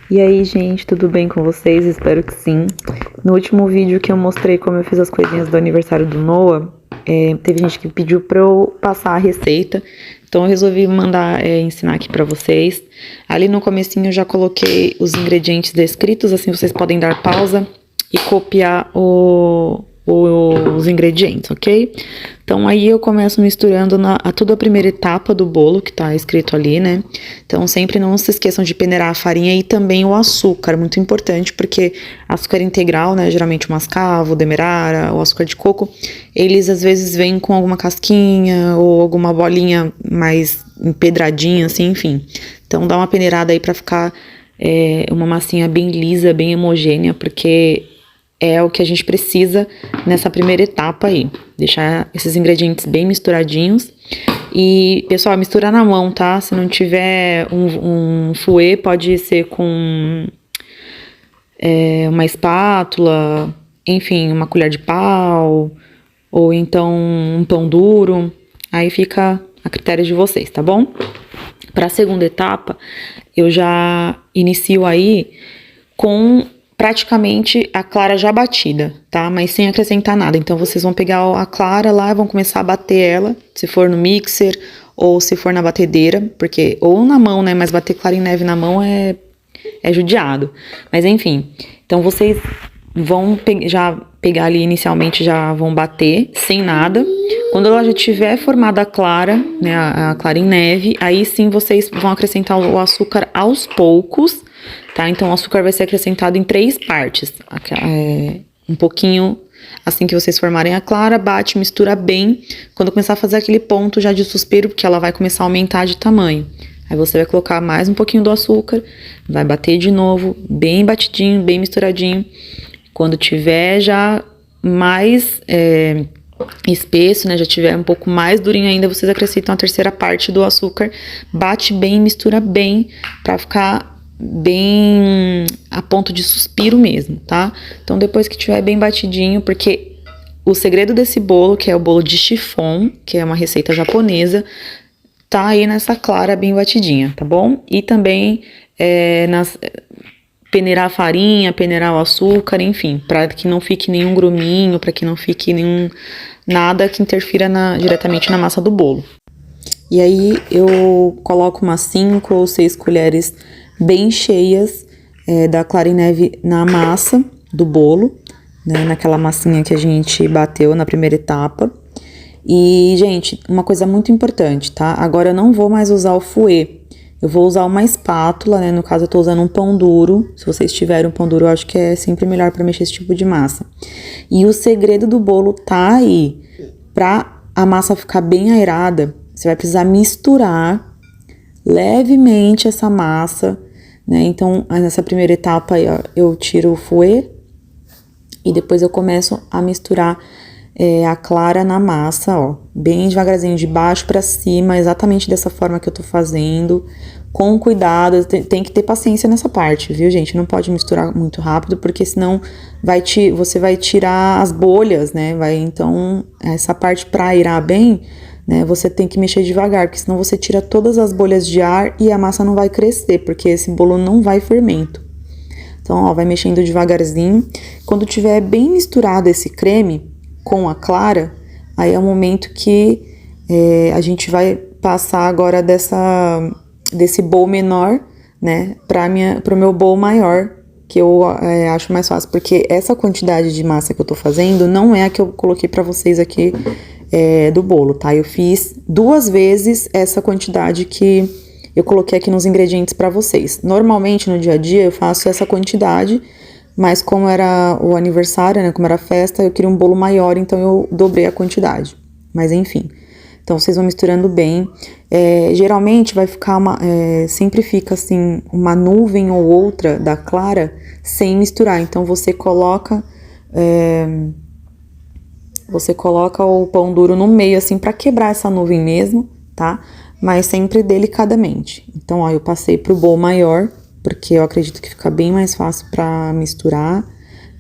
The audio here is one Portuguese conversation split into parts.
E aí, gente, tudo bem com vocês? Espero que sim. No último vídeo que eu mostrei como eu fiz as coisinhas do aniversário do Noah, teve gente que pediu pra eu passar a receita, então eu resolvi mandar ensinar aqui pra vocês. Ali no comecinho eu já coloquei os ingredientes descritos, assim vocês podem dar pausa e copiar os ingredientes, ok? Então aí eu começo misturando tudo a primeira etapa do bolo que tá escrito ali, né? Então sempre não se esqueçam de peneirar a farinha e também o açúcar, muito importante, porque açúcar integral, né? Geralmente o mascavo, o demerara, o açúcar de coco, eles às vezes vêm com alguma casquinha ou alguma bolinha mais empedradinha, assim, enfim. Então dá uma peneirada aí pra ficar uma massinha bem lisa, bem homogênea, porque é o que a gente precisa nessa primeira etapa aí. Deixar esses ingredientes bem misturadinhos. E, pessoal, misturar na mão, tá? Se não tiver um fouet, pode ser com uma espátula, enfim, uma colher de pau, ou então um pão duro. Aí fica a critério de vocês, tá bom? Para a segunda etapa, eu já inicio aí com praticamente a clara já batida, tá? Mas sem acrescentar nada. Então, vocês vão pegar a clara lá e vão começar a bater ela, se for no mixer ou se for na batedeira, porque, ou na mão, né? Mas bater clara em neve na mão é judiado. Mas, enfim. Então, vocês vão já pegar ali inicialmente, já vão bater sem nada. Quando ela já tiver formada a clara, né? A clara em neve, aí sim vocês vão acrescentar o açúcar aos poucos, tá? Então, o açúcar vai ser acrescentado em 3 partes. Um pouquinho assim que vocês formarem a clara, bate, mistura bem. Quando começar a fazer aquele ponto já de suspiro, porque ela vai começar a aumentar de tamanho. Aí você vai colocar mais um pouquinho do açúcar, vai bater de novo, bem batidinho, bem misturadinho. Quando tiver já mais espesso, né, já tiver um pouco mais durinho ainda, vocês acrescentam a terceira parte do açúcar, bate bem, mistura bem, pra ficar bem a ponto de suspiro mesmo, tá? Então, depois que tiver bem batidinho, porque o segredo desse bolo, que é o bolo de chiffon, que é uma receita japonesa, tá aí nessa clara bem batidinha, tá bom? E também peneirar a farinha, peneirar o açúcar, enfim, para que não fique nenhum gruminho, para que não fique nada que interfira diretamente na massa do bolo. E aí eu coloco umas 5 ou 6 colheres bem cheias da clara em neve na massa do bolo, né, naquela massinha que a gente bateu na primeira etapa. E, gente, uma coisa muito importante, tá? Agora eu não vou mais usar o fouet, eu vou usar uma espátula, né? No caso eu tô usando um pão duro. Se vocês tiverem um pão duro, eu acho que é sempre melhor para mexer esse tipo de massa. E o segredo do bolo tá aí. Pra a massa ficar bem aerada, você vai precisar misturar levemente essa massa, né? Então, nessa primeira etapa aí, ó, eu tiro o fouet e depois eu começo a misturar a clara na massa, ó, bem devagarzinho, de baixo pra cima, exatamente dessa forma que eu tô fazendo, com cuidado, tem que ter paciência nessa parte, viu, gente? Não pode misturar muito rápido, porque senão você vai tirar as bolhas, né? Então, essa parte pra aerar bem, né, você tem que mexer devagar, porque senão você tira todas as bolhas de ar e a massa não vai crescer, porque esse bolo não vai fermento. Então, ó, vai mexendo devagarzinho. Quando tiver bem misturado esse creme com a clara, aí é o momento que a gente vai passar agora desse bowl menor, né, pro meu bowl maior, que eu acho mais fácil, porque essa quantidade de massa que eu tô fazendo não é a que eu coloquei pra vocês aqui do bolo, tá? Eu fiz 2 vezes essa quantidade que eu coloquei aqui nos ingredientes pra vocês. Normalmente, no dia a dia, eu faço essa quantidade, mas como era o aniversário, né, como era a festa, eu queria um bolo maior, então eu dobrei a quantidade. Mas enfim, então vocês vão misturando bem. Geralmente vai ficar sempre fica assim, uma nuvem ou outra da clara sem misturar. Então você coloca o pão duro no meio, assim, pra quebrar essa nuvem mesmo, tá? Mas sempre delicadamente. Então, ó, eu passei pro bowl maior, porque eu acredito que fica bem mais fácil pra misturar,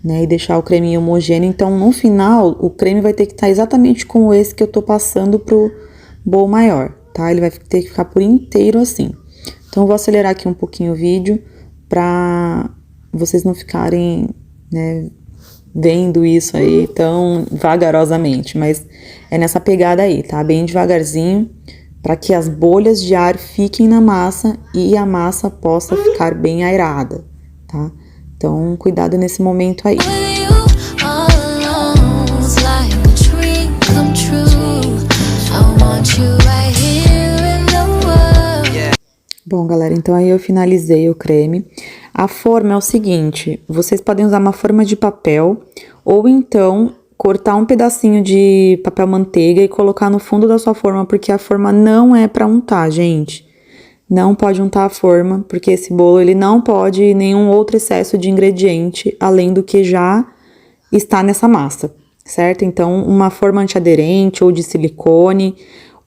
né, e deixar o creminho homogêneo. Então, no final, o creme vai ter que estar exatamente como esse que eu tô passando pro bowl maior, tá? Ele vai ter que ficar por inteiro assim. Então, eu vou acelerar aqui um pouquinho o vídeo pra vocês não ficarem, né, vendo isso aí tão vagarosamente, mas é nessa pegada aí, tá? Bem devagarzinho, para que as bolhas de ar fiquem na massa e a massa possa ficar bem aerada, tá? Então, cuidado nesse momento aí. Bom, galera, então aí eu finalizei o creme. A forma é o seguinte, vocês podem usar uma forma de papel ou então cortar um pedacinho de papel manteiga e colocar no fundo da sua forma, porque a forma não é para untar, gente. Não pode untar a forma, porque esse bolo ele não pode nenhum outro excesso de ingrediente além do que já está nessa massa, certo? Então, uma forma antiaderente ou de silicone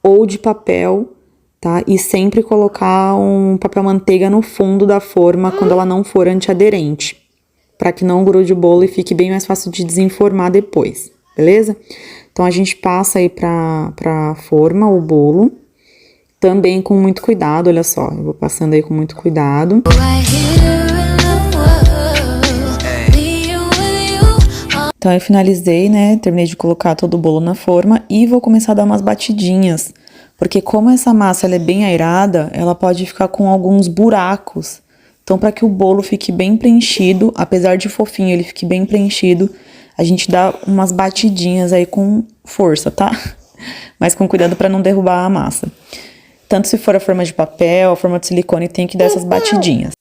ou de papel, tá? E sempre colocar um papel manteiga no fundo da forma quando ela não for antiaderente, para que não grude o bolo e fique bem mais fácil de desenformar depois, beleza? Então, a gente passa aí pra forma o bolo, também com muito cuidado, olha só, eu vou passando aí com muito cuidado. Então, eu finalizei, né, terminei de colocar todo o bolo na forma e vou começar a dar umas batidinhas, porque como essa massa ela é bem aerada, ela pode ficar com alguns buracos. Então, para que o bolo fique bem preenchido, apesar de fofinho, ele fique bem preenchido, a gente dá umas batidinhas aí com força, tá? Mas com cuidado para não derrubar a massa. Tanto se for a forma de papel, a forma de silicone, tem que dar essas batidinhas.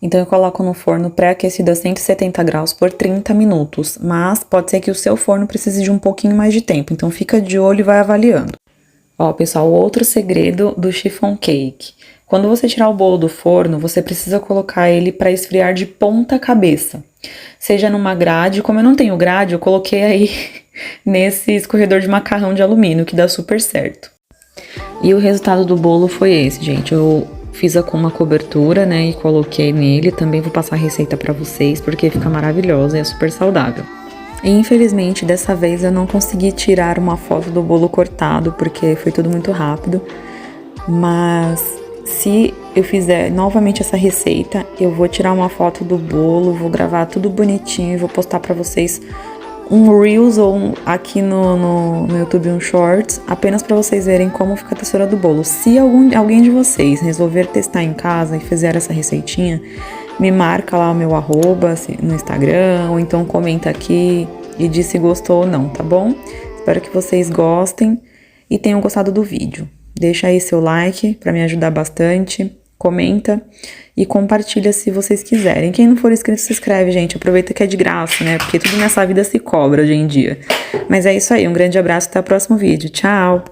Então, eu coloco no forno pré-aquecido a 170 graus por 30 minutos. Mas pode ser que o seu forno precise de um pouquinho mais de tempo. Então, fica de olho e vai avaliando. Ó, pessoal, outro segredo do chiffon cake. Quando você tirar o bolo do forno, você precisa colocar ele para esfriar de ponta cabeça. Seja numa grade, como eu não tenho grade, eu coloquei aí nesse escorredor de macarrão de alumínio, que dá super certo. E o resultado do bolo foi esse, gente. Eu fiz com uma cobertura, né, e coloquei nele. Também vou passar a receita pra vocês, porque fica maravilhosa e é super saudável. E infelizmente, dessa vez eu não consegui tirar uma foto do bolo cortado, porque foi tudo muito rápido. Mas se eu fizer novamente essa receita, eu vou tirar uma foto do bolo, vou gravar tudo bonitinho e vou postar pra vocês um Reels ou aqui no YouTube um Shorts, apenas para vocês verem como fica a textura do bolo. Se alguém de vocês resolver testar em casa e fizer essa receitinha, me marca lá o meu arroba no Instagram, ou então comenta aqui e diz se gostou ou não, tá bom? Espero que vocês gostem e tenham gostado do vídeo. Deixa aí seu like para me ajudar bastante, comenta e compartilha se vocês quiserem. Quem não for inscrito, se inscreve, gente. Aproveita que é de graça, né? Porque tudo nessa vida se cobra hoje em dia. Mas é isso aí, um grande abraço e até o próximo vídeo. Tchau!